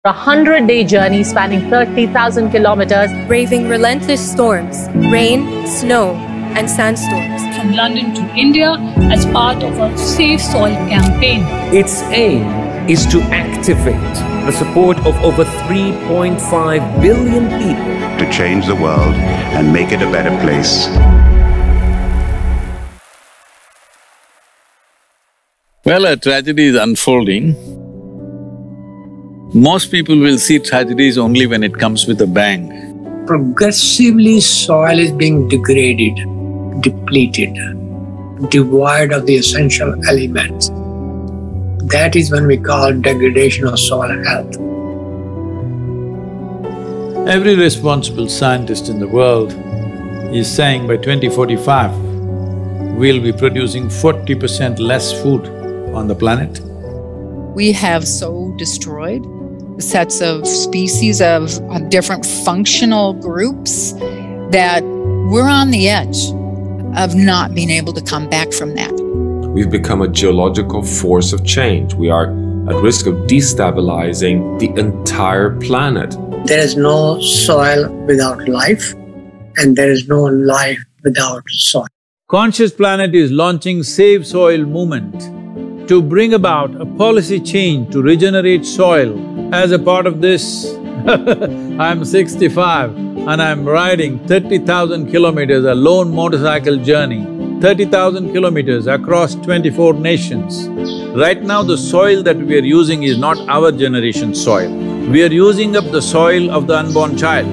A 100-day journey spanning 30,000 kilometers, braving relentless storms, rain, snow, and sandstorms. From London to India as part of a Safe Soil campaign. Its aim is to activate the support of over 3.5 billion people to change the world and make it a better place. Well, a tragedy is unfolding. Most people will see tragedies only when it comes with a bang. Progressively, soil is being degraded, depleted, devoid of the essential elements. That is when we call degradation of soil health. Every responsible scientist in the world is saying by 2045, we'll be producing 40% less food on the planet. We have so destroyed sets of species of different functional groups that we're on the edge of not being able to come back from that. We've become a geological force of change. We are at risk of destabilizing the entire planet. There is no soil without life, and there is no life without soil. Conscious Planet is launching Save Soil movement to bring about a policy change to regenerate soil. As a part of this, I'm 65 and I'm riding 30,000 kilometers, a lone motorcycle journey, 30,000 kilometers across 24 nations. Right now the soil that we are using is not our generation soil. We are using up the soil of the unborn child.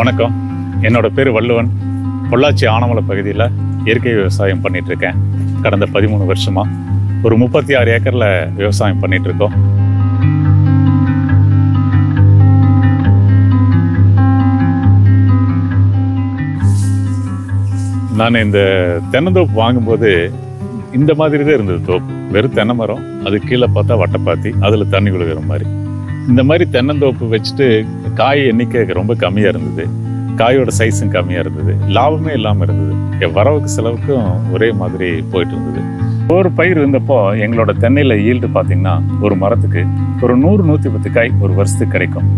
வணக்கம், என்னோட பேர் வள்ளுவன். பொள்ளாச்சி ஆனமலை பகுதியில் இயற்கை விவசாயம் பண்ணிகிட்ருக்கேன். கடந்த 13 வருஷமாக ஒரு 36 ஏக்கரில் விவசாயம் பண்ணிகிட்ருக்கோம். நான் இந்த தென்னந்தோப்பு வாங்கும்போது இந்த மாதிரி தான் இருந்தது தோப்பு. வெறும் தென்னை மரம், அது கீழே பார்த்தா வட்டைப்பாத்தி, அதில் தண்ணி விழுகிற மாதிரி. இந்த மாதிரி தென்னந்தோப்பு வச்சுட்டு காய் எண்ணிக்கை ரொம்ப கம்மியாக இருந்தது, காயோட சைஸும் கம்மியாக இருந்தது, லாபமே இல்லாமல் இருந்தது. என் வரவுக்கு செலவுக்கும் ஒரே மாதிரி போயிட்டு இருந்தது. ஒரு பயிர் இருந்தப்போ எங்களோட தென்னையில் ஈல்டு பார்த்திங்கன்னா ஒரு மரத்துக்கு ஒரு 100-110 காய் ஒரு வருஷத்துக்கு கிடைக்கும்.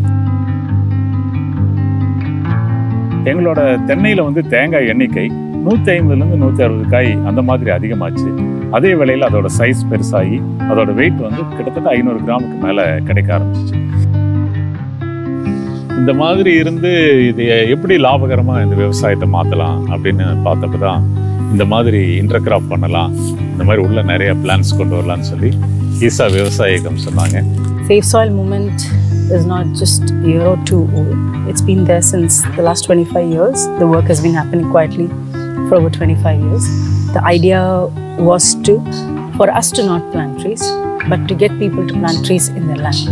எங்களோட தென்னையில் தேங்காய் எண்ணிக்கை 150லேருந்து 160 காய் அந்த மாதிரி அதிகமாச்சு. அதே வேளையில் அதோட சைஸ் பெருசாகி அதோட வெயிட் கிட்டத்தட்ட 500 கிராமுக்கு மேலே கிடைக்க ஆரம்பிச்சிச்சு. இந்த மாதிரி இருந்து இது எப்படி லாபகரமாக இந்த விவசாயத்தை மாற்றலாம் அப்படின்னு பார்த்தப்ப தான் இந்த மாதிரி இன்டர்கிராப் பண்ணலாம், இந்த மாதிரி உள்ள நிறைய பிளான்ஸ் கொண்டு வரலான்னு சொல்லி ஈசா விவசாயிகம் சொன்னாங்க. Safe Soil movement is not just a year or two old. It's been there since the last 25 years. The work has been happening quietly for over 25 years. The idea was for us to not plant trees, but to get people to plant trees in their land.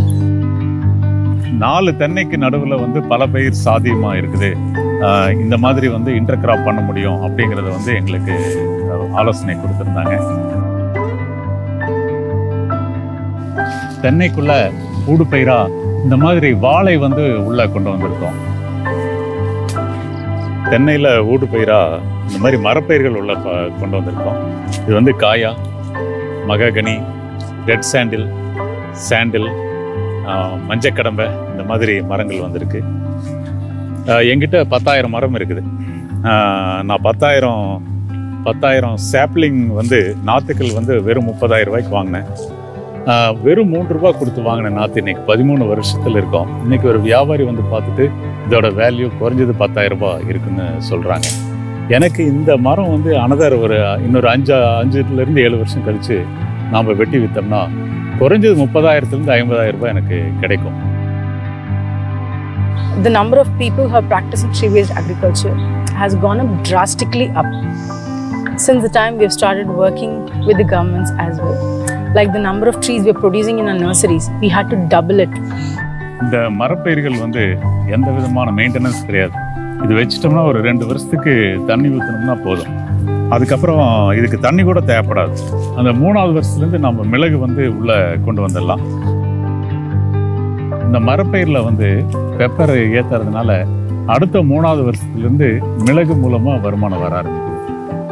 4 தென்னைக்கு நடுவில் பல பயிர் சாத்தியமாக இருக்குது, இந்த மாதிரி intercrop பண்ண முடியும் அப்படிங்கிறத எங்களுக்கு ஆலோசனை கொடுத்துருந்தாங்க. தென்னைக்குள்ள ஊடு பயிரா இந்த மாதிரி வாழை உள்ள கொண்டு வந்திருக்கோம். தென்னையில் ஊடு பயிரா இந்த மாதிரி மரப்பயிர்கள் உள்ள கொண்டு வந்திருக்கோம். இது காயா, மகாகனி, ரெட் சாண்டில், மஞ்சக்கடம்பை, இந்த மாதிரி மரங்கள் வந்திருக்கு. என்கிட்ட 10,000 மரம் இருக்குது. நான் 10,000 சாப்ளிங் நாற்றுக்கள் வெறும் 30,000 ரூபாய்க்கு வாங்கினேன். வெறும் 3 ரூபா கொடுத்து வாங்கின நாற்று இன்னைக்கு 13 வருஷத்தில் இருக்கோம். இன்னைக்கு ஒரு வியாபாரி பார்த்துட்டு இதோட வேல்யூ குறைஞ்சது 10,000 ரூபாய் இருக்குன்னு சொல்கிறாங்க. எனக்கு இந்த மரம் அனதர் இன்னொரு 5லேருந்து 7 வருஷம் கழித்து நாம் வெட்டி விற்றோம்னா குறைஞ்சது 30,000லேருந்து 50,000 ரூபாய் எனக்கு கிடைக்கும். The number of people who are practicing tree-based agriculture has gone up drastically up since the time we have started working with the governments as well. Like the number of trees we are producing in our nurseries, we had to double it. இந்த மரப்பயிர்கள் எந்த விதமான maintenance கிடையாது. இது வச்சிட்டோம்னா ஒரு 2 வருஷத்துக்கு தண்ணி ஊற்றணும்னா போதும். அதுக்கப்புறம் இதுக்கு தண்ணி கூட தேவைப்படாது. அந்த 3வது வருஷத்துலேருந்து நம்ம மிளகு வந்து உள்ளே கொண்டு வந்துடலாம். இந்த மரப்பயிரில் வந்து பெப்பர் ஏற்றுறதுனால அடுத்த 3வது வருஷத்துலேருந்து மிளகு மூலமாக வருமானம் வர ஆரம்பிக்குது.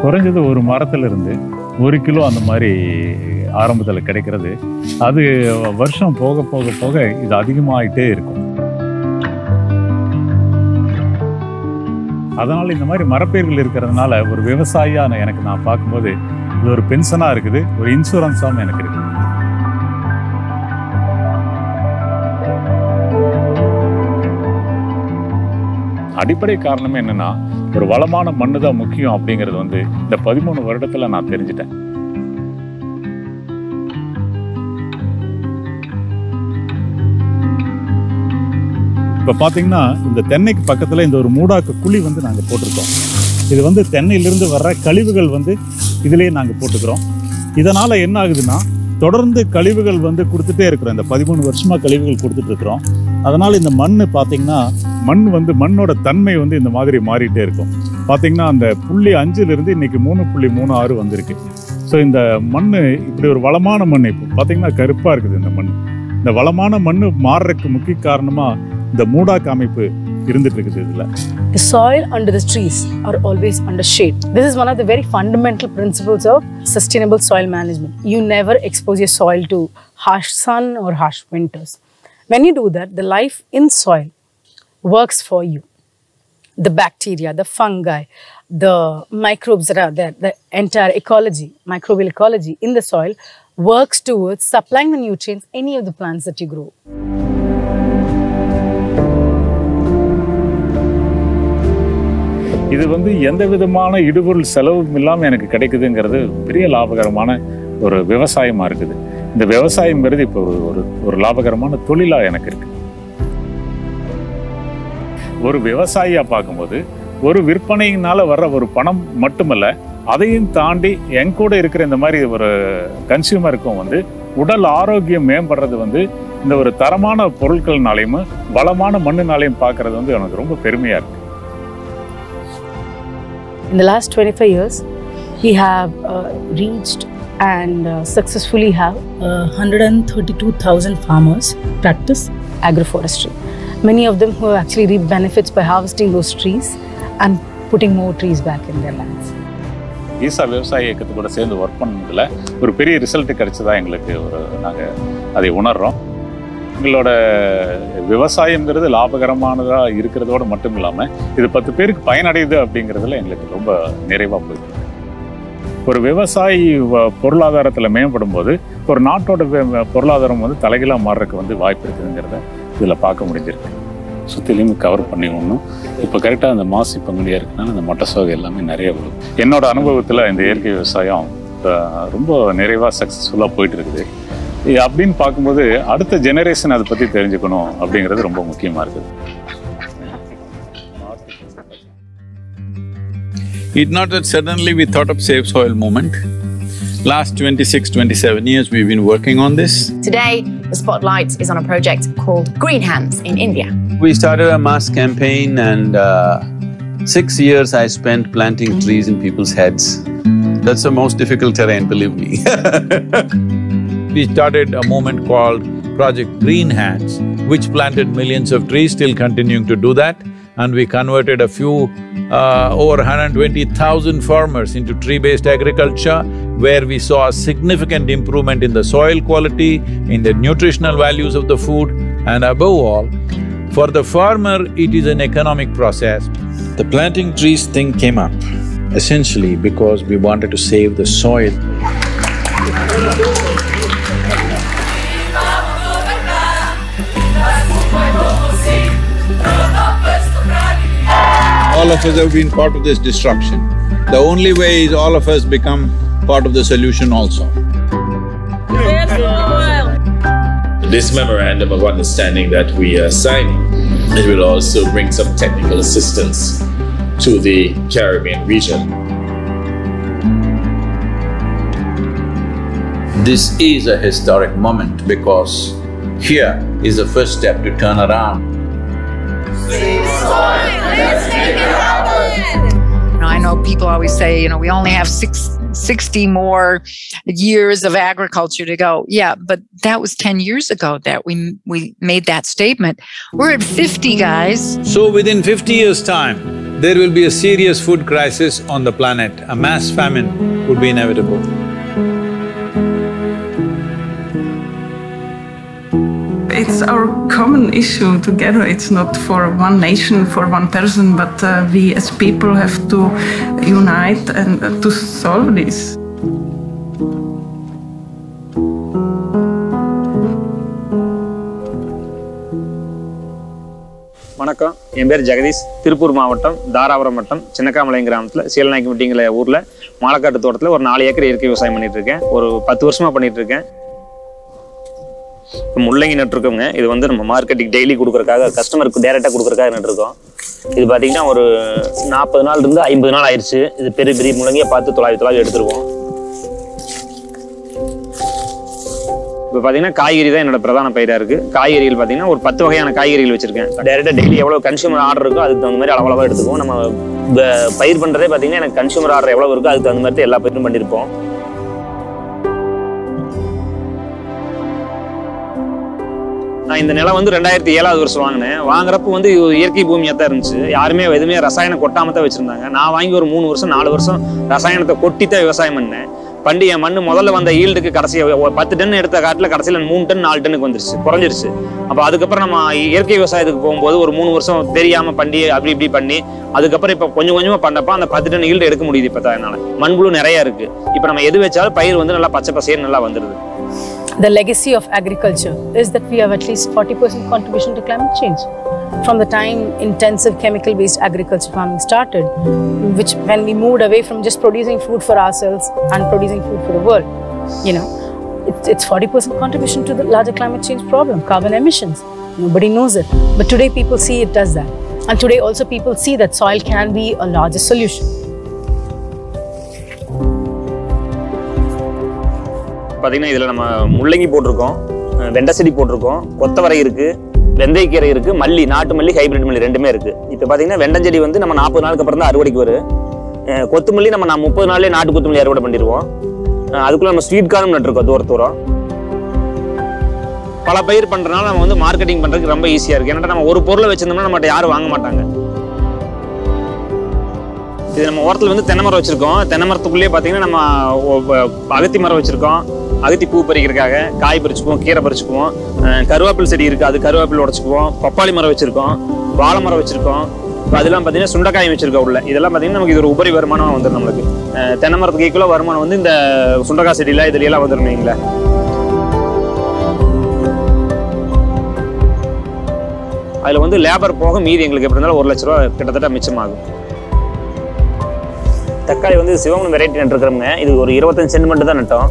குறைஞ்சது ஒரு மரத்துலேருந்து 1 கிலோ அந்த மாதிரி ஆரம்பத்தில் கிடைக்கிறது. அது வருஷம் போக போக போக இது அதிகமாகிட்டே இருக்கும். அதனால் இந்த மாதிரி மரப்பயிர்கள் இருக்கிறதுனால ஒரு விவசாயியாக எனக்கு நான் பார்க்கும்போது இது ஒரு பென்ஷனாக இருக்குது, ஒரு இன்சூரன்ஸாகவும் எனக்கு இருக்குது. அடிப்படை காரணமே என்னன்னா, ஒரு வளமான மண்ணு தான் முக்கியம் அப்படிங்கிறது வந்து இந்த 13 வருடத்தில் நான் தெரிஞ்சிட்டேன். இப்போ பார்த்தீங்கன்னா இந்த தென்னைக்கு பக்கத்தில் இந்த ஒரு மூடாக்கு குழி வந்து நாங்கள் போட்டிருக்கோம். இது வந்து தென்னையிலிருந்து வர்ற கழிவுகள் வந்து இதிலேயே நாங்கள் போட்டுக்கிறோம். இதனால் என்ன ஆகுதுன்னா, தொடர்ந்து கழிவுகள் வந்து கொடுத்துட்டே இருக்கிறோம். இந்த 13 வருஷமாக கழிவுகள் கொடுத்துட்டு இருக்கிறோம். அதனால் இந்த மண் பார்த்தீங்கன்னா, மண்ணோட தன்மை வந்து இந்த மாதிரி மாறிட்டே இருக்கும். பார்த்தீங்கன்னா அந்த 0.5லிருந்து இன்னைக்கு 3.36 வந்திருக்கு. ஸோ இந்த மண் இப்படி ஒரு வளமான மண் இப்போ பார்த்தீங்கன்னா கருப்பாக இருக்குது. இந்த மண், இந்த வளமான மண் மாறுறதுக்கு முக்கிய காரணமாக இந்த மூடாக்கு அமைப்பு இருந்துட்டு இருக்குது. இதில் The soil under the trees are always under shade. This is one of the very fundamental principles of sustainable soil management. You never expose your soil to harsh sun or harsh winters. When you do that, the life in soil works for you. The bacteria, the fungi, the microbes that are there, the entire ecology, microbial ecology in the soil works towards supplying the nutrients any of the plants that you grow. இது வந்து எந்த விதமான இடுபொருள் செலவும் இல்லாமல் எனக்கு கிடைக்குதுங்கிறது பெரிய லாபகரமான ஒரு விவசாயமாக இருக்குது. இந்த விவசாயங்கிறது இப்போ ஒரு லாபகரமான தொழிலாக எனக்கு இருக்குது. ஒரு விவசாயியாக பார்க்கும்போது ஒரு விற்பனையினால் வர்ற ஒரு பணம் மட்டுமல்ல, அதையும் தாண்டி என் கூட இருக்கிற இந்த மாதிரி ஒரு கன்சியூமருக்கும் வந்து உடல் ஆரோக்கியம் மேம்படுறது வந்து இந்த ஒரு தரமான பொருட்கள்னாலையும் வளமான மண்ணுனாலையும் பார்க்கறது வந்து எனக்கு ரொம்ப பெருமையாக இருக்குது. In the last 25 years, we have reached and successfully have 132,000 farmers practice agroforestry. Many of them who have actually reaped benefits by harvesting those trees and putting more trees back in their lands. ஈசா விவசாய இயக்கத்து கூட சேர்ந்து work பண்ணதில் ஒரு பெரிய result கிடைச்சதா எங்களுக்கு நாங்கள் அதை உணர்கிறோம். எங்களோட விவசாயங்கிறது லாபகரமானதாக இருக்கிறதோடு மட்டும் இல்லாமல் இது 10 பேருக்கு பயனடையுது அப்படிங்கிறதுல எங்களுக்கு ரொம்ப நிறைவாக போயிருக்கு. ஒரு விவசாயி பொருளாதாரத்தில் மேம்படும் போது ஒரு நாட்டோட பொருளாதாரம் வந்து தலைகீழாக மாறுறதுக்கு வந்து வாய்ப்பு இருக்குதுங்கிறத இதில் பார்க்க முடிஞ்சிருக்கு. சுற்றிலையும் கவர் பண்ணி ஒன்றும் இப்போ கரெக்டாக அந்த மாசி பங்குனியாக இருக்குனால அந்த மொட்டை சோகை எல்லாமே நிறைய வரும். என்னோட அனுபவத்தில் இந்த இயற்கை விவசாயம் ரொம்ப நிறைவாக சக்ஸஸ்ஃபுல்லாக போயிட்டு இருக்குது. அப்படின்னு பார்க்கும்போது அடுத்த ஜெனரேஷன் அதை பற்றி தெரிஞ்சுக்கணும் அப்படிங்கிறது ரொம்ப முக்கியமாக இருக்குது. It's not that suddenly we thought of Save Soil movement. Last 26-27 years we've been working on this. Today, the spotlight is on a project called Green Hands in India. We started a mass campaign and 6 years I spent planting trees in people's heads. That's the most difficult terrain, believe me. We started a movement called Project Green Hands, which planted millions of trees, still continuing to do that. And we converted a few, over 120,000 farmers into tree-based agriculture, where we saw a significant improvement in the soil quality, in the nutritional values of the food, and above all, for the farmer, it is an economic process. The planting trees thing came up essentially because we wanted to save the soil. All of us have been part of this destruction. The only way is all of us become part of the solution also. This memorandum of understanding that we are signing, it will also bring some technical assistance to the Caribbean region. This is a historic moment because here is the first step to turn around. I know people always say, we only have 60 more years of agriculture to go. Yeah, but that was 10 years ago that we made that statement. We're at 50, guys. So within 50 years' time, there will be a serious food crisis on the planet. A mass famine would be inevitable. It's our common issue together. It's not for one nation, for one person, but we as people have to unite and to solve this. வணக்கம், என் பேர் ஜெகதீஷ். திருப்பூர் மாவட்டம் தாராபுரம் வட்டம் சின்னக்காமலை கிராமத்தில் சீலநாயக்கம்பட்டிங்கிற ஊரில் மாலக்காட்டு தோட்டத்தில் ஒரு 4 acre இயற்கை விவசாயம் பண்ணிட்டு இருக்கேன். ஒரு 10 வருஷமாக பண்ணிட்டு இருக்கேன். முள்ளங்கி நட்டுருக்கோங்க. இது வந்து நம்ம மார்க்கெட்டுக்கு டெய்லி கொடுக்குறக்காக, கஸ்டமருக்கு டேரெக்டாக கொடுக்குறக்காக நட்டுருக்கோம். இது பார்த்தீங்கன்னா ஒரு 40 நாள் இருந்து 50 நாள் ஆயிடுச்சு. இது பெரிய பெரிய முள்ளங்கியை பார்த்து தொலாவி எடுத்துருவோம். இப்போ பார்த்தீங்கன்னா காய்கறி தான் என்னோட பிரதான பயிராக இருக்குது. காய்கறிகள் பார்த்தீங்கன்னா ஒரு 10 வகையான காய்கறிகள் வச்சுருக்கேன். டேரெக்டாக டெய்லி எவ்வளோ கன்சியூமர் ஆர்டர் இருக்கோ அதுக்கு தகுந்த மாதிரி அளவளவாக எடுத்துக்குவோம். நம்ம பயிர் பண்ணுறதே பார்த்தீங்கன்னா எனக்கு கன்சியூமர் ஆர்டர் எவ்வளோ இருக்கோ அதுக்கு தகுந்த மாதிரி எல்லா பயிரும் பண்ணியிருப்போம். நான் இந்த நிலம் வந்து 2007 வருஷம் வாங்கினேன். வாங்குறப்ப வந்து இயற்கை பூமியாக தான் இருந்துச்சு. யாருமே எதுவுமே ரசாயனம் கொட்டாம தான் வச்சுருந்தாங்க. நான் வாங்கி ஒரு 3 வருஷம் 4 வருஷம் ரசாயனத்தை கொட்டி தான் விவசாயம் பண்ணேன். பண்டி என் மண் முதல்ல வந்த ஈல்டுக்கு கடைசியாக 10 டன் எடுத்த காட்டில் கடைசியில் 3 டன் 4 டன்னுக்கு வந்துருச்சு, குறைஞ்சிருச்சு. அப்போ அதுக்கப்புறம் நம்ம இயற்கை விவசாயத்துக்கு போகும்போது ஒரு 3 வருஷம் தெரியாமல் பண்டி அப்படி இப்படி பண்ணி அதுக்கப்புறம் இப்போ கொஞ்சம் கொஞ்சமாக பண்ணப்போ அந்த 10 டன் ஈல்டு எடுக்க முடியுது. இப்போ தான் என்னால் மண்புழு நிறையா இருக்குது. இப்போ நம்ம எது வச்சாலும் பயிர் வந்து நல்லா பச்சை பசேன்னு நல்லா வந்துடுது. The legacy of agriculture is that we have at least 40% contribution to climate change. From the time intensive chemical-based agriculture farming started, which when we moved away from just producing food for ourselves and producing food for the world, it's 40% contribution to the larger climate change problem, carbon emissions. Nobody knows it. But today people see it does that. And today also people see that soil can be a larger solution. பார்த்தீங்கன்னா இதில் நம்ம முள்ளங்கி போட்டிருக்கோம், வெண்டை செடி போட்டிருக்கோம், கொத்தவரை இருக்குது, வெந்தயக்கீரை இருக்குது, மல்லி, நாட்டு மல்லி, ஹைபிரிட் மல்லி ரெண்டுமே இருக்குது. இப்போ பார்த்தீங்கன்னா வெண்டஞ்செடி வந்து நம்ம 40 நாளுக்கு அப்புறம் தான் அறுவடைக்கு வரும். கொத்துமல்லி நம்ம 30 நாள்லேயே நாட்டு கொத்துமல்லி அறுவடை பண்ணிடுவோம். அதுக்குள்ளே நம்ம ஸ்வீட் கார்னும் நட்டுருக்கோம் தூரம். பல பயிர் பண்ணுறதுனால நம்ம வந்து மார்க்கெட்டிங் பண்ணுறதுக்கு ரொம்ப ஈஸியாக இருக்குது. ஏன்னா நம்ம ஒரு பொருளை வச்சுருந்தோம்னா நம்மகிட்ட யாரும் வாங்க மாட்டாங்க. இது நம்ம ஓரத்தில் வந்து தென்னை மரம் வச்சுருக்கோம். தென்னை மரத்துக்குள்ளேயே பார்த்தீங்கன்னா நம்ம அகத்தி மரம் வச்சுருக்கோம். அகத்தி பூ பறிக்கிறதுக்காக காய் பறிச்சுக்குவோம், கீரை பறிச்சுக்குவோம். கருவேப்பில் செடி இருக்குது, அது கருவேப்பில் உடச்சிக்குவோம். பப்பாளி மரம் வச்சுருக்கோம், வாழை மரம் வச்சுருக்கோம். இப்போ அதெல்லாம் பார்த்தீங்கன்னா சுண்டைக்காய் வச்சுருக்கோம் உள்ள. இதெல்லாம் பார்த்தீங்கன்னா நமக்கு இது ஒரு உபரி வருமானம் வந்துடும். நம்மளுக்கு தென்னை மரத்துக்கு ஈக்குவலாக வருமானம் வந்து இந்த சுண்டைக்காய் செடியில் இதுலையெல்லாம் வந்துருந்தீங்களா. அதில் வந்து லேபர் போக மீதி எங்களுக்கு எப்படி இருந்தாலும் 1 லட்ச ரூபா கிட்டத்தட்ட மிச்சமாகும். தக்காளி வந்து சிவமன் வெரைட்டி நட்டுருக்கிறோங்க. இது ஒரு 25 சென்டிமீட்டர் தான் நட்டோம்.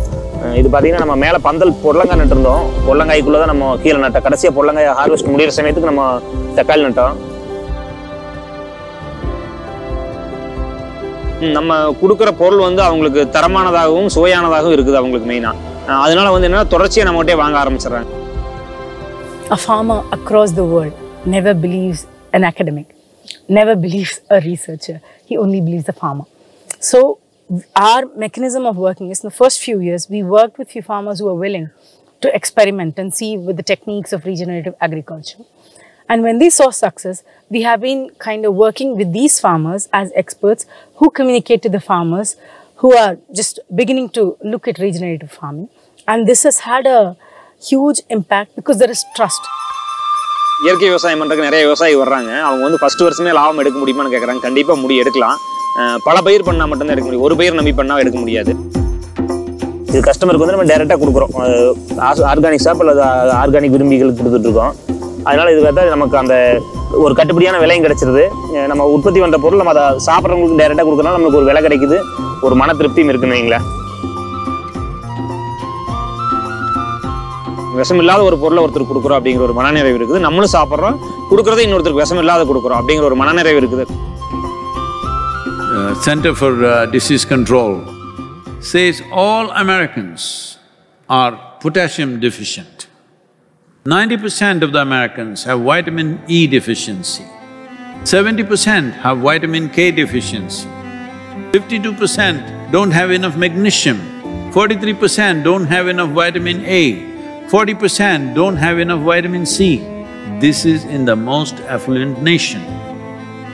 இது பார்த்தீங்கன்னா நம்ம மேலே பந்தல் பொடலங்காய் நட்டுருந்தோம். பொடலங்காய்க்குள்ளே தான் நம்ம கீழே நட்டோம். கடைசியாக பொடலங்காய் ஹார்வெஸ்ட் முடிகிற சமயத்துக்கு நம்ம தக்காளி நட்டோம். நம்ம கொடுக்குற பொருள் வந்து அவங்களுக்கு தரமானதாகவும் சுவையானதாகவும் இருக்குது அவங்களுக்கு மெயினாக. அதனால வந்து என்னன்னா தொடர்ச்சியாக நம்மகிட்டே வாங்க ஆரம்பிச்சிடுறாங்க. A farmer across the world never believes an academic, never believes a researcher. He only believes the farmer. So our mechanism of working is in the first few years, we worked with few farmers who were willing to experiment and see with the techniques of regenerative agriculture. And when they saw success, we have been kind of working with these farmers as experts who communicate to the farmers who are just beginning to look at regenerative farming. And this has had a huge impact because there is trust. இயற்கை விவசாயம் பண்ணுறதுக்கு நிறைய விவசாயி வர்றாங்க. அவங்க வந்து first வருஷமே லாபம் எடுக்க முடியுமான்னு கேட்குறாங்க. கண்டிப்பாக எடுக்கலாம். பல பயிர் பண்ணால் மட்டும்தான் எடுக்க முடியும். ஒரு பயிர் நம்பி பண்ணால் எடுக்க முடியாது. இது கஸ்டமருக்கு வந்து நம்ம டைரெக்டாக கொடுக்குறோம். ஆர்கானிக் ஷாப் அல்லது ஆர்கானிக் விரும்பிகளுக்கு கொடுத்துட்ருக்கோம். அதனால் இது பார்த்தா நமக்கு அந்த ஒரு கட்டுப்படியான விலையும் கிடைச்சிருது. நம்ம உற்பத்தி பண்ணுற பொருள் நம்ம அதை சாப்பிட்றவங்களுக்கு டைரெக்டாக கொடுக்குறதுனால நம்மளுக்கு ஒரு விலை கிடைக்குது, ஒரு மன திருப்தியும் இருக்குன்னு வைங்களேன். விஷம் இல்லாத ஒரு பொருளை ஒருத்தருக்கு கொடுக்குறோம் அப்படிங்கிற ஒரு மனநிறைவு இருக்குது. நம்மளும் சாப்பிட்றோம், கொடுக்குறதே இன்னொருத்தருக்கு விஷம் இல்லாத கொடுக்குறோம் அப்படிங்கிற ஒரு மனநிறைவு இருக்குது. Center for Disease Control says all Americans are potassium deficient. 90% of the Americans have vitamin E deficiency. 70% have vitamin K deficiency. 52% don't have enough magnesium, 43% don't have enough vitamin A, 40% don't have enough vitamin C. This is in the most affluent nation.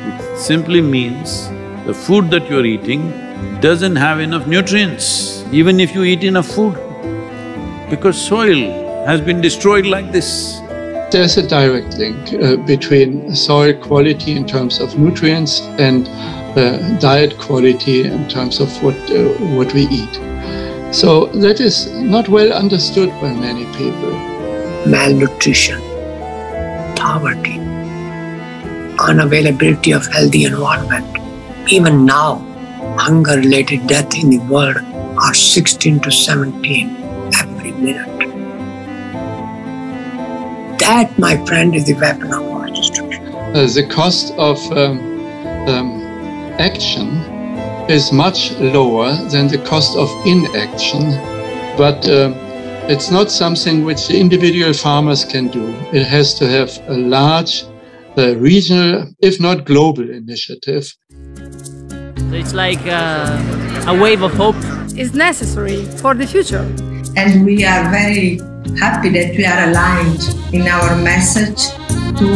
It simply means the food that you're eating doesn't have enough nutrients, even if you eat enough food, because soil has been destroyed like this. There's a direct link between soil quality in terms of nutrients and diet quality in terms of what we eat. So that is not well understood by many people. Malnutrition, poverty, unavailability of healthy environment. Even now, hunger-related death in the world are 16 to 17 every minute. That, my friend, is the weapon of mass destruction. The cost of action is much lower than the cost of inaction, but it's not something which the individual farmers can do. It has to have a large regional, if not global, initiative. So it's like a wave of hope. Is necessary for the future. And we are very happy that we are aligned in our message to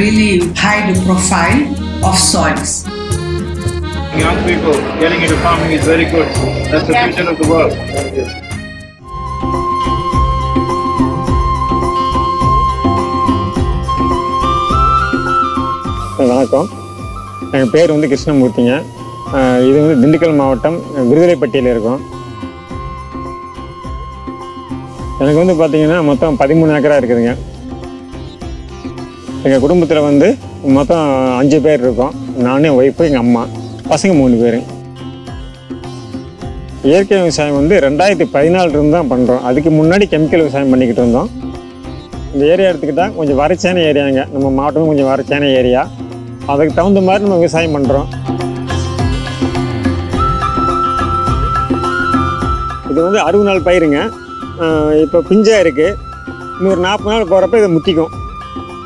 really high the profile of soils. Young people getting into farming is very good. That's the future of the world. Thank you. வணக்கம், என் பேர் வந்து கிருஷ்ணமூர்த்திங்க. இது வந்து திண்டுக்கல் மாவட்டம் விருதுலைப்பட்டியில் இருக்கும். எனக்கு வந்து பார்த்தீங்கன்னா மொத்தம் 13 ஏக்கரா இருக்குதுங்க. எங்கள் குடும்பத்தில் வந்து மொத்தம் 5 பேர் இருக்கோம். நானே, ஒய்ஃபு, எங்கள் அம்மா, பசங்க 3 பேர். இயற்கை விவசாயம் வந்து 2014 தான் பண்ணுறோம். அதுக்கு முன்னாடி கெமிக்கல் விவசாயம் பண்ணிக்கிட்டு இருந்தோம். இந்த ஏரியா எடுத்துக்கிட்டால் கொஞ்சம் வறட்சியான ஏரியாங்க. நம்ம மாவட்டம் கொஞ்சம் வறட்சியான ஏரியா. அதுக்கு தகுந்த மாதிரி நம்ம விவசாயம் பண்ணுறோம். இது வந்து 60 நாள் பயிருங்க. இப்போ பிஞ்சாக இருக்குது. இன்னொரு 40 நாள் போகிறப்ப இதை முத்திக்கும்.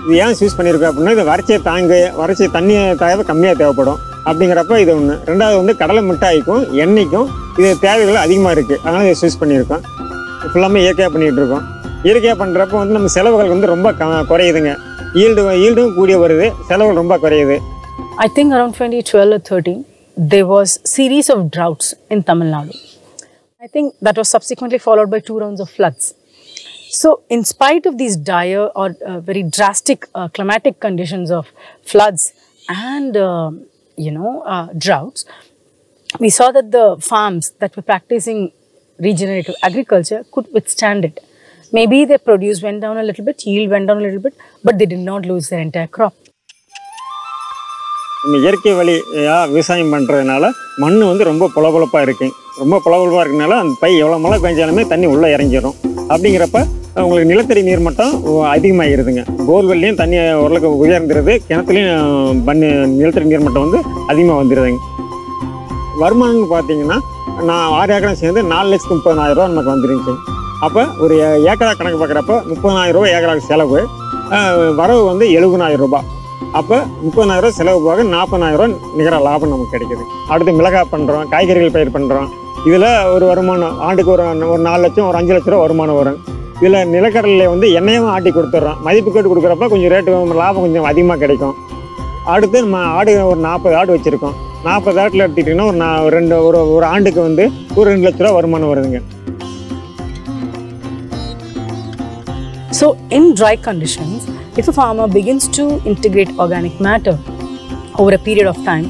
இது ஏன் யூஸ் பண்ணியிருக்கோம் அப்படின்னா, இது வறட்சி தண்ணி தேவை கம்மியாக தேவைப்படும். அப்படிங்கிறப்ப இது ஒன்று. ரெண்டாவது வந்து கடலை மிட்டாய்க்கும் எண்ணெய்க்கும் இது தேவைகள் அதிகமாக இருக்குது. அதனால் இதை யூஸ் பண்ணியிருக்கோம். ஃபுல்லாமே இயற்கையாக பண்ணிகிட்டு இருக்கோம். இயற்கையாக பண்ணுறப்ப வந்து நம்ம செலவுகள் வந்து ரொம்ப குறையுதுங்க. ஈல்டும் கூடிய வருது, செலவுகள் ரொம்ப குறையுது. I think around 2012 or 13, there was series of droughts in Tamil Nadu. I think that was subsequently followed by 2 rounds of floods. So in spite of these dire or very drastic climatic conditions of floods and droughts, we saw that the farms that were practicing regenerative agriculture could withstand it. Maybe their produce went down a little bit, yield went down a little bit, but they did not lose their entire crop. நம்ம இயற்கை வழியாக விவசாயம் பண்ணுறதுனால மண் வந்து ரொம்ப பொலபொலப்பாக இருக்குது. ரொம்ப பொலபொலப்பாக இருக்கனால அந்த எவ்வளோ மழை பெஞ்சாலுமே தண்ணி உள்ளே இறங்கிடும். அப்படிங்கிறப்ப உங்களுக்கு நிலத்தடி நீர் மட்டம் அதிகமாகிடுதுங்க. போர்வெல்லையும் தண்ணி ஓரளவுக்கு உயர்ந்துருது, கிணத்துலையும் நிலத்தடி நீர் மட்டம் வந்து அதிகமாக வந்துடுதுங்க. வருமானம்னு பார்த்தீங்கன்னா, நான் 6 ஏக்கரம் சேர்ந்து 4,30,000 ரூபா நமக்கு வந்துருந்துச்சு. அப்போ ஒரு ஏக்கரா கணக்கு பார்க்குறப்ப 30,000 ரூபா ஏக்கராக்கு செலவு, வரவு வந்து 70,000 ரூபா. அப்போ 30,000 ரூபா செலவு போக 40,000 ரூபா நிகர லாபம் நமக்கு கிடைக்குது. அடுத்து மிளகாய் பண்ணுறோம், காய்கறிகள் பயிர் பண்ணுறோம். இதில் ஒரு வருமானம் ஆண்டுக்கு ஒரு 4 லட்சம், ஒரு 5 லட்ச ரூபா வருமானம் வரும். இதில் நிலக்கடலையில் வந்து எண்ணெயும் ஆட்டி கொடுத்துட்றோம். மதிப்பு கேட்டு கொடுக்குறப்ப கொஞ்சம் ரேட்டு லாபம் கொஞ்சம் அதிகமாக கிடைக்கும். அடுத்து நம்ம ஆடு ஒரு 40 ஆடு வச்சுருக்கோம். 40 ஆட்டில் எடுத்துக்கிட்டிங்கன்னா ஒரு ஆண்டுக்கு வந்து ஒரு 2 லட்ச ரூபா வருமானம் வருதுங்க. So in dry conditions, if a farmer begins to integrate organic matter over a period of time,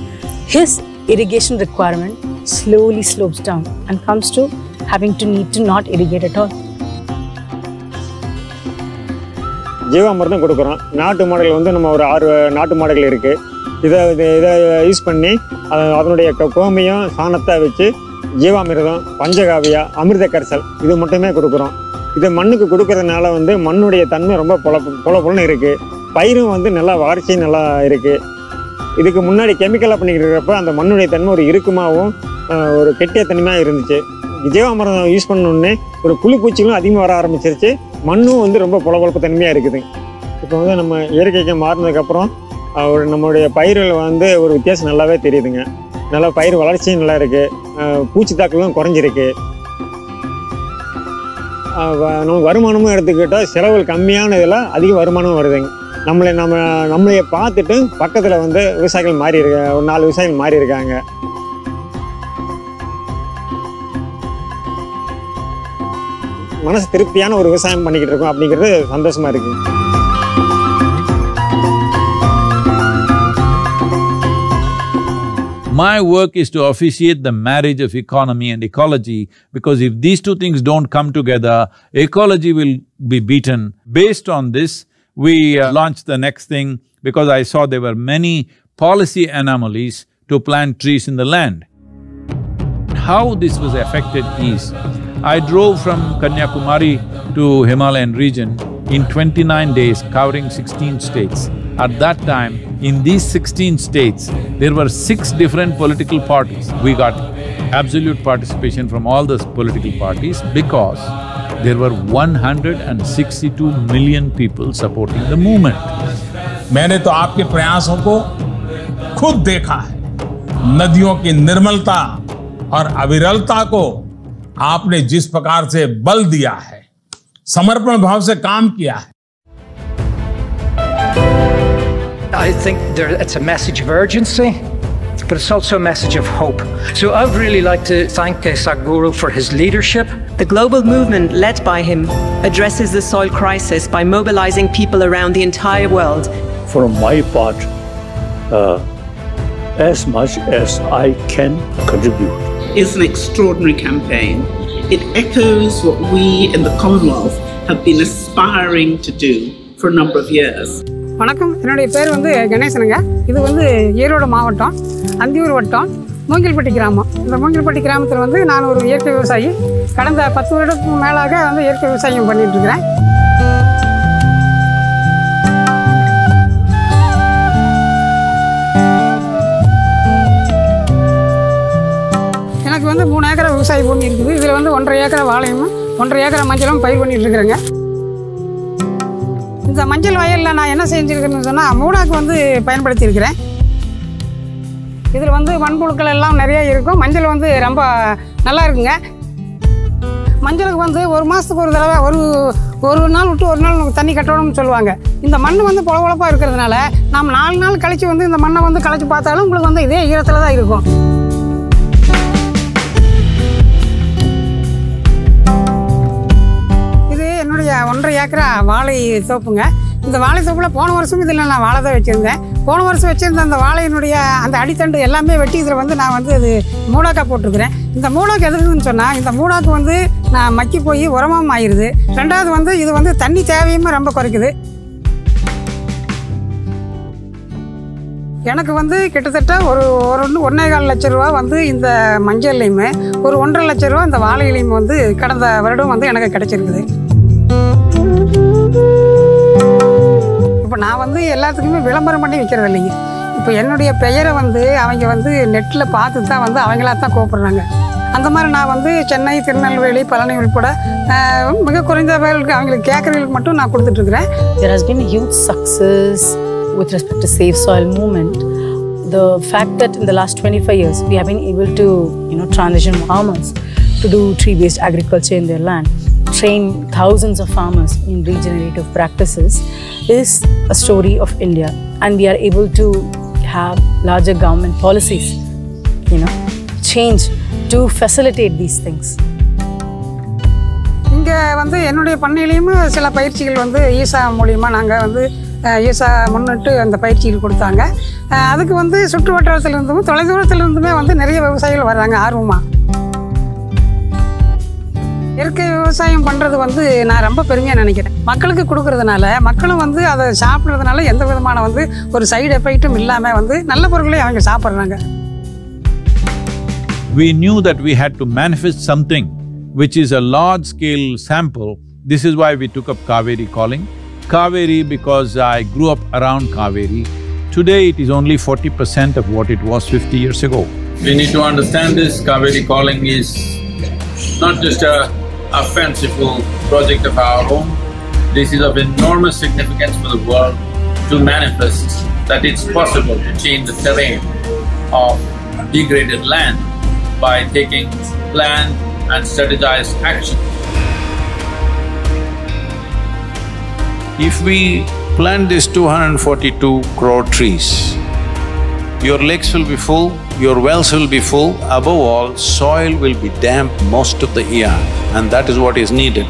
his irrigation requirement slowly slopes down and comes to having to need to not irrigate at all. ஜீவாமிர்தம் கொடுக்குறோம். நாட்டு மாடுகள் வந்து நம்ம ஒரு 6 நாட்டு மாடுகள் இருக்குது. இதை யூஸ் பண்ணி அதனுடைய கோமையும் சாணத்தை வச்சு ஜீவாமிர்தம், பஞ்சகாவியா, அமிர்த கரைசல் இது மட்டுமே கொடுக்குறோம். இதை மண்ணுக்கு கொடுக்கறதுனால வந்து மண்ணுடைய தன்மை ரொம்ப பொலன்னு இருக்குது. பயிரும் வந்து நல்லா வறட்சி நல்லா இருக்குது. இதுக்கு முன்னாடி கெமிக்கலாக பண்ணிக்கிட்டு இருக்கிறப்ப அந்த மண்ணுடைய தன்மை ஒரு இறுக்கமாகவும் ஒரு கெட்டிய தன்மையாக இருந்துச்சு. ஜீவாமிர்தம் யூஸ் பண்ணோடனே ஒரு புழுப்பூச்சிகளும் அதிகமாக வர ஆரம்பிச்சிருச்சு. மண்ணும் வந்து ரொம்ப பொலப்பொலப்பு தன்மையாக இருக்குது. இப்போ வந்து நம்ம இயற்கைக்கு மாறினதுக்கப்புறம் நம்மளுடைய பயிர்கள் வந்து ஒரு வித்தியாசம் நல்லாவே தெரியுதுங்க. நல்லா பயிர் வளர்ச்சியும் நல்லா இருக்குது, பூச்சி தாக்கலும் குறைஞ்சிருக்கு. நம்ம வருமானமும் எடுத்துக்கிட்டால் செலவுகள் கம்மியான இதில் அதிக வருமானமும் வருதுங்க. நம்மளைய பார்த்துட்டு பக்கத்தில் வந்து விவசாயிகள் மாறி இருக்காங்க, ஒரு 4 விவசாயிகள் மாறி இருக்காங்க. மனசு திருப்தியான ஒரு விவசாயம் பண்ணிக்கிட்டு இருக்கோம் அப்படிங்கிறது சந்தோஷமா இருக்கு. My work is to officiate the marriage of economy and ecology, because if these two things don't come together, ecology will be beaten. Based on this, we launched the next thing, because I saw there were many policy anomalies to plant trees in the land. How this was affected is, I drove from Kanyakumari to Himalayan region in 29 days, covering 16 states. At that time, in these 16 states, there were 6 different political parties. We got absolute participation from all those political parties because there were 162 million people supporting the movement. मैंने तो आपके प्रयासों को खुद देखा है। नदियों की निर्मलता और अविरलता को आपने जिस प्रकार से बल दिया है, समर्पण भाव से काम किया है। I think it's a message of urgency, but it's also a message of hope. So I would really like to thank Sadhguru for his leadership. The global movement led by him addresses the soil crisis by mobilizing people around the entire world. For my part, as much as I can contribute. It's an extraordinary campaign. It echoes what we in the Commonwealth have been aspiring to do for a number of years. வணக்கம், என்னுடைய பேர் வந்து கணேசனுங்க. இது வந்து ஈரோடு மாவட்டம், அந்தியூர் வட்டம், மூங்கில்பட்டி கிராமம். இந்த மூங்கில்பட்டி கிராமத்தில் வந்து நான் ஒரு இயற்கை விவசாயி. கடந்த 10 வருடத்துக்கு மேலாக வந்து இயற்கை விவசாயம் பண்ணிட்டு இருக்கிறேன். எனக்கு வந்து 3 ஏக்கர் விவசாய பூமி இருக்குது. இதில் வந்து 1.5 ஏக்கர் வாழையும் 1.5 ஏக்கர் மஞ்சளும் பயிர் பண்ணிட்டு இருக்கிறேங்க. இந்த மஞ்சள் வயலில் நான் என்ன செஞ்சுருக்கேன்னு சொன்னால், மூடாக்கு வந்து பயன்படுத்தியிருக்கிறேன். இதில் வந்து மண்புழுக்கள் எல்லாம் நிறையா இருக்கும். மஞ்சள் வந்து ரொம்ப நல்லா இருக்குங்க. மஞ்சளுக்கு வந்து 1 மாதத்துக்கு ஒரு தடவை ஒரு நாள் விட்டு ஒரு நாள் தண்ணி கட்டணும்னு சொல்லுவாங்க. இந்த மண் வந்து பொலபொலப்பாக இருக்கிறதுனால நாம் 4 நாள் கழித்து வந்து இந்த மண்ணை வந்து கழிச்சு பார்த்தாலும் உங்களுக்கு வந்து இதே ஈரத்தில் தான் இருக்கும். என்னுடைய 1.5 ஏக்கரா வாழை தோப்புங்க. இந்த வாழை தோப்பில் போன வருஷம் இதில் நான் வாழை தான் வச்சுருந்தேன். போன வருஷம் வச்சுருந்த அந்த வாழையினுடைய அந்த அடித்தண்டு எல்லாமே வெட்டி இதில் வந்து நான் வந்து அது மூடாக்காக போட்டிருக்கிறேன். இந்த மூடாக்கு எதுக்குன்னு சொன்னால், இந்த மூடாக்கு வந்து நான் மக்கி போய் உரமாகவும் ஆயிடுது. 2வது வந்து இது வந்து தண்ணி தேவையுமே ரொம்ப குறைக்குது. எனக்கு வந்து கிட்டத்தட்ட ஒரு 1.25 லட்ச ரூபா வந்து இந்த மஞ்சள்லையுமே, ஒரு 1.5 லட்ச ரூபா இந்த வாழையிலையுமே வந்து கடந்த வருடம் வந்து எனக்கு கிடைச்சிருக்குது. இப்போ நான் வந்து எல்லாத்துக்குமே விளம்பரம் பண்ணி விற்கிறது இல்லைங்க. இப்போ என்னுடைய பெயரை வந்து அவங்க வந்து நெட்டில் பார்த்து தான் வந்து அவங்களா தான் கூப்பிட்றாங்க. அந்த மாதிரி நான் வந்து சென்னை, திருநெல்வேலி, பழனி உள்பட மிக குறைந்த பேருக்கு அவங்களுக்கு கேட்குறவங்களுக்கு மட்டும் நான் கொடுத்துட்ருக்குறேன். There has been a huge success with respect to Save Soil movement. The fact that in the last 25 years we have been able to transition farmers to do tree-based agriculture in their land, train thousands of farmers in regenerative practices, is a story of India, and we are able to have larger government policies change to facilitate these things. இங்கே வந்து என்னுடைய பண்ணையிலையும் சில பயிற்சிகள் வந்து ஈசா மூலியமாக நாங்கள் வந்து ஈசா முன்னிட்டு அந்த பயிற்சிகள் கொடுத்தாங்க. அதுக்கு வந்து சுற்று வட்டாரத்திலிருந்தும் தொலைதூரத்திலிருந்துமே வந்து நிறைய விவசாயிகள் வர்றாங்க ஆர்வமாக. இயற்கை விவசாயம் பண்ணுறது வந்து நான் ரொம்ப பெருமையாக நினைக்கிறேன். மக்களுக்கு கொடுக்கறதுனால, மக்களும் வந்து அதை சாப்பிட்றதுனால எந்த விதமான வந்து ஒரு சைடு எஃபெக்ட்டும் இல்லாமல் வந்து நல்ல பொருட்களை அவங்க சாப்பிட்றாங்க. We knew that we had to manifest something which is a large-scale sample. This is why we took up Kaveri calling. Kaveri because I grew up around Kaveri. Today it is only 40% of what it was 50 years ago. We need to understand this. Kaveri calling is not just a fanciful project of our own. This is of enormous significance for the world to manifest that it's possible to change the terrain of degraded land by taking planned and strategized action. If we plant these 242 crore trees, your lakes will be full, your wells will be full, above all, soil will be damp most of the year, and that is what is needed.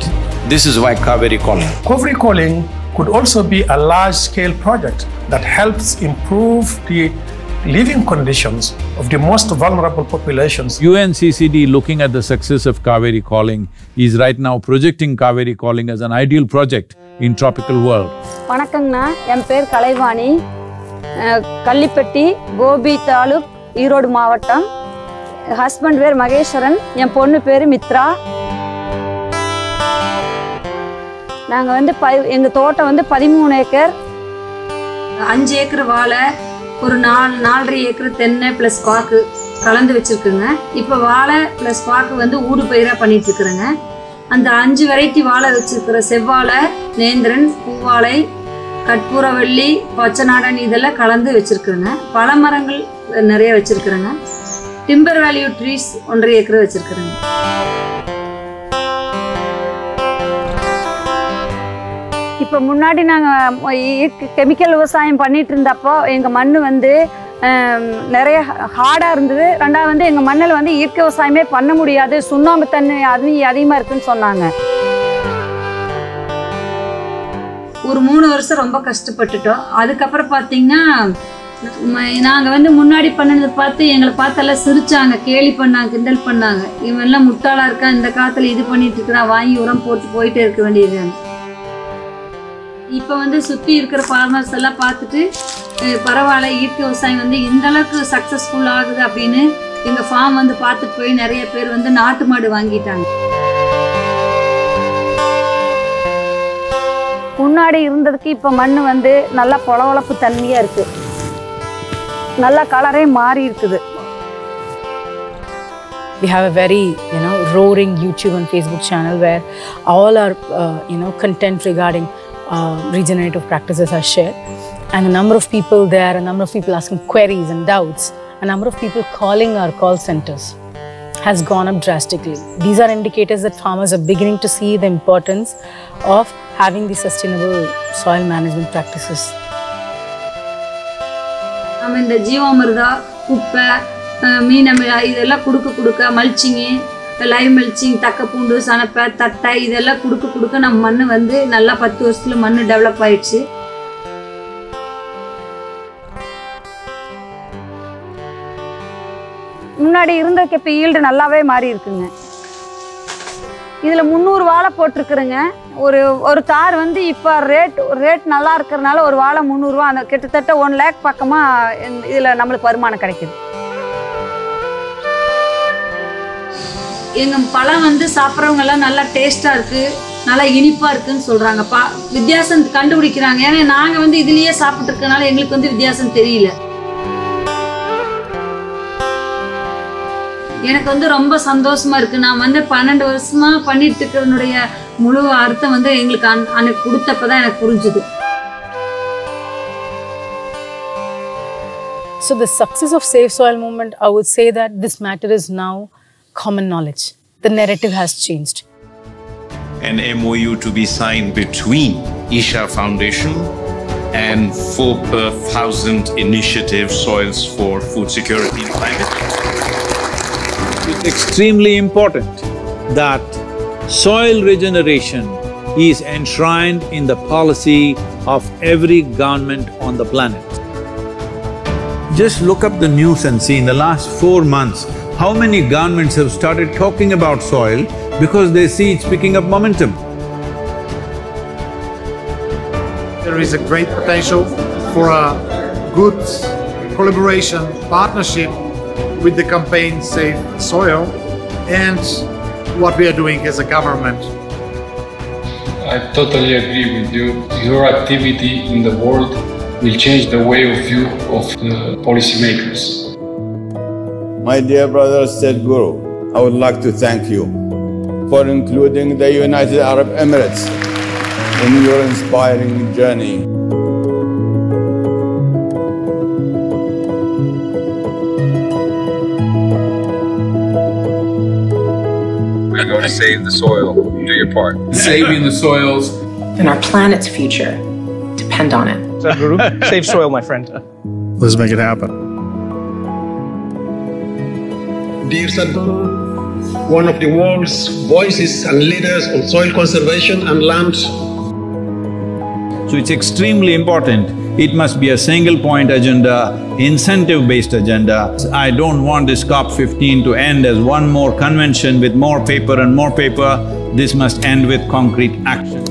This is why Kaveri Calling. Kaveri Calling could also be a large-scale project that helps improve the living conditions of the most vulnerable populations. UNCCD, looking at the success of Kaveri Calling, is right now projecting Kaveri Calling as an ideal project in tropical world. வணக்கங்கண்ணா, என் பேர் கலைவாணி, கள்ளிப்பட்டி, கோபி தாலுக், ஈரோடு மாவட்டம். Husband பேர் மகேஸ்வரன், என் பொண்ணு பேர் மித்ரா. நாங்கள் வந்து எங்கள் தோட்டம் வந்து 13 ஏக்கர், 5 ஏக்கர் வாழை, ஒரு 4.5 ஏக்கர் தென்னை ப்ளஸ் பாக்கு கலந்து வச்சுருக்குங்க. இப்போ வாழை ப்ளஸ் பாக்கு வந்து ஊடு பயிராக பண்ணிகிட்ருக்குறேங்க. அந்த 5 வெரைட்டி வாழை வச்சுருக்கிற செவ்வாழை, நேந்திரன், பூவாழை, கற்பூரவள்ளி, பச்சை நாடன் இதெல்லாம் கலந்து வச்சுருக்குறேங்க. பல மரங்கள் நிறைய வச்சுருக்குறேங்க. டிம்பர் வேல்யூ ட்ரீஸ் 1.5 ஏக்கர் வச்சுருக்குறேங்க. இப்போ முன்னாடி நாங்கள் கெமிக்கல் விவசாயம் பண்ணிகிட்டு இருந்தப்போ எங்கள் மண் வந்து நிறைய ஹார்டாக இருந்தது. ரெண்டாவது வந்து எங்கள் மண்ணில் வந்து இயற்கை விவசாயமே பண்ண முடியாது, சுண்ணாம்பு தண்ணி அதிகமாக இருக்குதுன்னு சொன்னாங்க. ஒரு 3 வருஷம் ரொம்ப கஷ்டப்பட்டுட்டோம். அதுக்கப்புறம் பார்த்தீங்கன்னா நாங்கள் வந்து முன்னாடி பண்ணதை பார்த்து எங்களை பார்த்தெல்லாம் சிரிச்சாங்க, கேலி பண்ணாங்க, கிண்டல் பண்ணாங்க. இவன்லாம் முட்டாளாக இருக்கான், இந்த காலத்தில் இது பண்ணிட்டு இருக்கிறான், வாங்கி உரம் போட்டு போயிட்டே இருக்க வேண்டியது. இப்போ வந்து சுற்றி இருக்கிற ஃபார்மர்ஸ் எல்லாம் பார்த்துட்டு பரவாயில்ல, இயற்கை விவசாயம் வந்து இந்த அளவுக்கு சக்ஸஸ்ஃபுல் ஆகுது அப்படின்னு எங்கள் ஃபார்ம் வந்து பார்த்துட்டு போய் நிறைய பேர் வந்து நாட்டு மாடு வாங்கிட்டாங்க. முன்னாடி இருந்ததுக்கு இப்போ மண் வந்து நல்லா பொளவளப்பு தன்மையாக இருக்குது, நல்லா கலரே மாறி இருக்குது. We have a very, roaring YouTube and Facebook channel where all our, content regarding regenerative practices are shared. And a number of people there, a number of people asking queries and doubts, a number of people calling our call centers has gone up drastically. These are indicators that farmers are beginning to see the importance of having the sustainable soil management practices. நம்ம இந்த ஜீவாமிர்தா, குப்பை, மீனமிழா இதெல்லாம் கொடுக்க மல்ச்சிங்கு, live mulching, தக்கப்பூண்டு, சனப்பை, தட்டை இதெல்லாம் கொடுக்க நம்ம மண் வந்து நல்லா 10 வருஷத்தில் மண் டெவலப் ஆயிடுச்சு. முன்னாடி இருந்ததுக்கு இப்போ ஈல்டு நல்லாவே மாறி இருக்குங்க. இதில் 300 வாழை போட்டிருக்குறேங்க. ஒரு தார் வந்து இப்போ ரேட் நல்லா இருக்கிறதுனால ஒரு வாழை 300 ரூபா, அந்த கிட்டத்தட்ட 1 லேக் பக்கமாக இதில் நம்மளுக்கு வருமானம் கிடைக்குது. எங்கள் பழம் வந்து சாப்பிட்றவங்கெல்லாம் நல்லா டேஸ்ட்டாக இருக்குது, நல்லா இனிப்பாக இருக்குதுன்னு சொல்கிறாங்க. வித்தியாசம் கண்டுபிடிக்கிறாங்க. ஏன்னா நாங்கள் வந்து இதுலேயே சாப்பிட்ருக்கனால எங்களுக்கு வந்து வித்தியாசம் தெரியல. எனக்கு வந்து ரொம்ப சந்தோஷமாக இருக்குது. நான் வந்து 12 வருஷமாக பண்ணிட்டு இருக்கிறனுடைய முழு அர்த்தம் வந்து எங்களுக்கு அன்னைக்கு கொடுத்தப்ப தான் எனக்கு புரிஞ்சுது. So the success of Safe Soil Movement, I would say that this matter is now common knowledge. The narrative has changed. An MOU to be signed between Isha Foundation and 4,000 Initiative Soils for Food Security and Climate. It's extremely important that soil regeneration is enshrined in the policy of every government on the planet. Just look up the news and see in the last 4 months, how many governments have started talking about soil because they see it's picking up momentum. There is a great potential for a good collaboration, partnership with the campaign Save Soil and what we are doing as a government. I totally agree with you. Your activity in the world will change the way of view of the policymakers. My dear brother Said Guru, I would like to thank you for including the United Arab Emirates in your inspiring journey. know, to save the soil. Do your part. Saving the soils. And our planet's future depend on it. Sadhguru, save soil, my friend. Let's make it happen. Dear Sadhguru, one of the world's voices and leaders on soil conservation and land. So it's extremely important. It must be a single-point agenda, incentive-based agenda. I don't want this COP15 to end as one more convention with more paper and more paper. This must end with concrete action.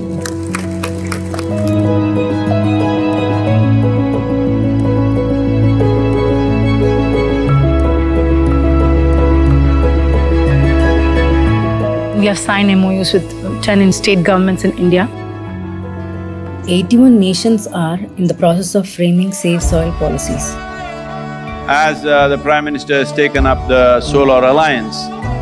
We have signed MOUs with 10 state governments in India. 81 nations are in the process of framing safe soil policies. As the Prime Minister has taken up the Solar Alliance,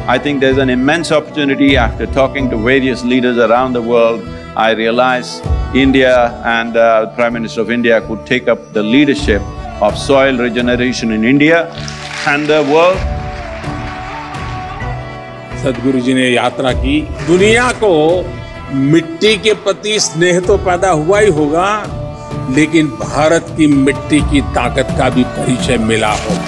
I think there's an immense opportunity. After talking to various leaders around the world, I realize India and the Prime Minister of India could take up the leadership of soil regeneration in India and the world. सदगुरु जी ने यात्रा की, दुनिया को मिट्टी के प्रति स्नेह तो पैदा हुआ ही होगा, लेकिन भारत की मिट्टी की ताकत का भी परिचय मिला होगा।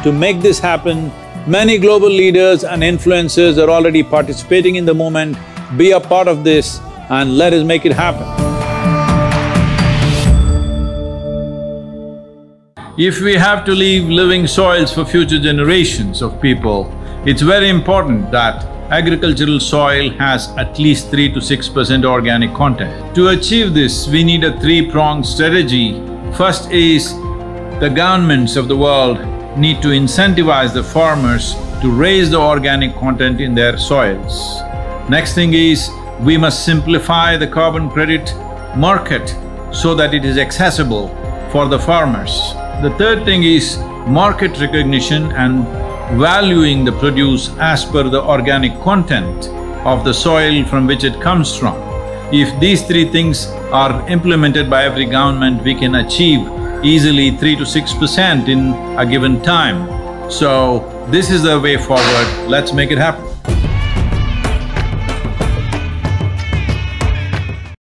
To make this happen, many global leaders and influencers are already participating in the movement. Be a part of this and let us make it happen. If we have to leave living soils for future generations of people, it's very important that agricultural soil has at least 3 to 6% organic content. To achieve this, we need a three-pronged strategy. First is, the governments of the world need to incentivize the farmers to raise the organic content in their soils. Next thing is, we must simplify the carbon credit market so that it is accessible for the farmers. The third thing is market recognition and valuing the produce as per the organic content of the soil from which it comes from. If these three things are implemented by every government, we can achieve easily 3 to 6% in a given time. So, this is the way forward. Let's make it happen.